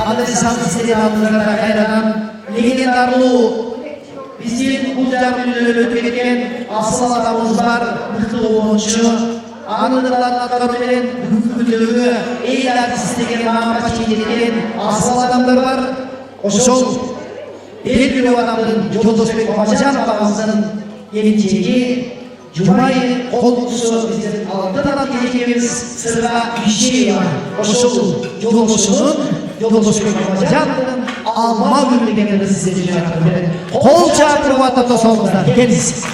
adresatı serien aldığına hayran, legendarlı bizim bu derdini ötürken asıl adamımız var, mutlu oyuncu. Anıdırların atları veren hükümlülüğü, eğil artistliğe namaka çekilgen asıl adamlar var. Oşol, belgili adamların Yoldaşbek Babacan babamızın geleceği, Cuma'yı kolkusu bizim altıdan geleceğimiz sırada bir şey var. Oşol, Yoldaşbek Babacan'ın alma günlüklerini size diyecektim. Kol çarptırıp atıp da solmazlar. Geliniz.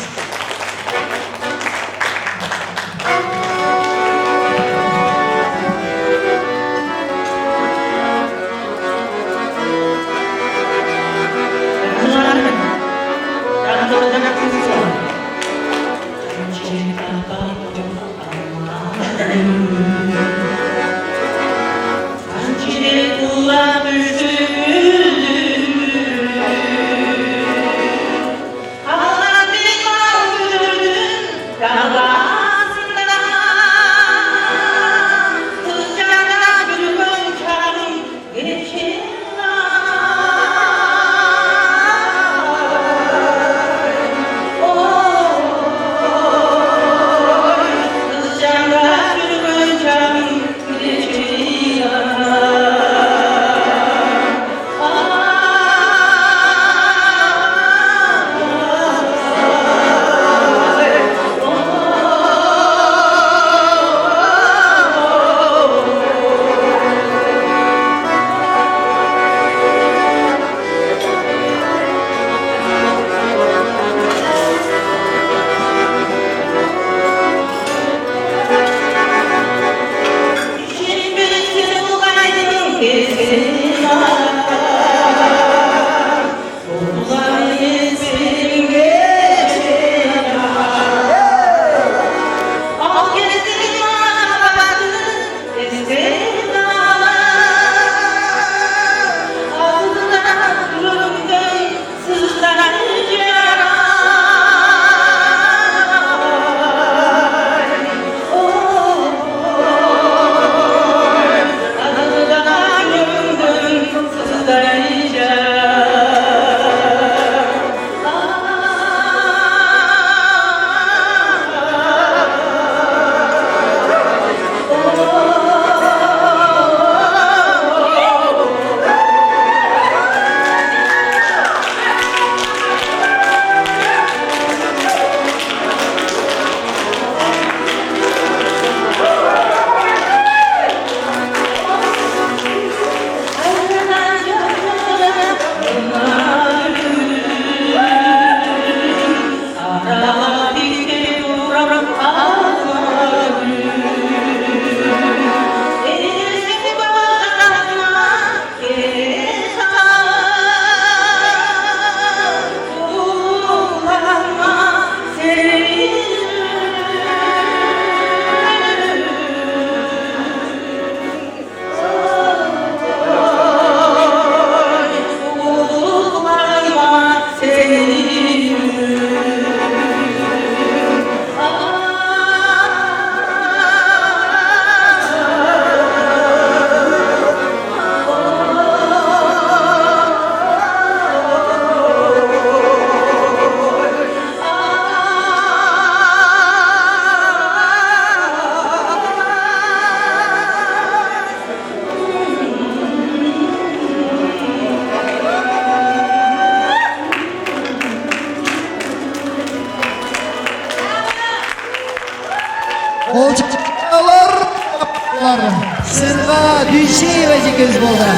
Sırga düşey ve göz bolda.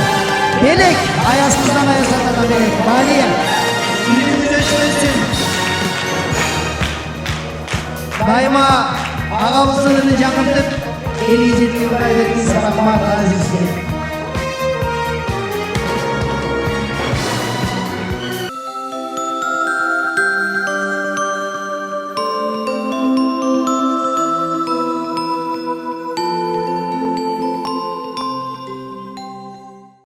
Belek ayasızdan ayasızdan belek. Maliye. Ünlümüz ölçmesin. Daima ağamızın önünü yakındık. Eli ciddi kaybettiğiniz bakıma razı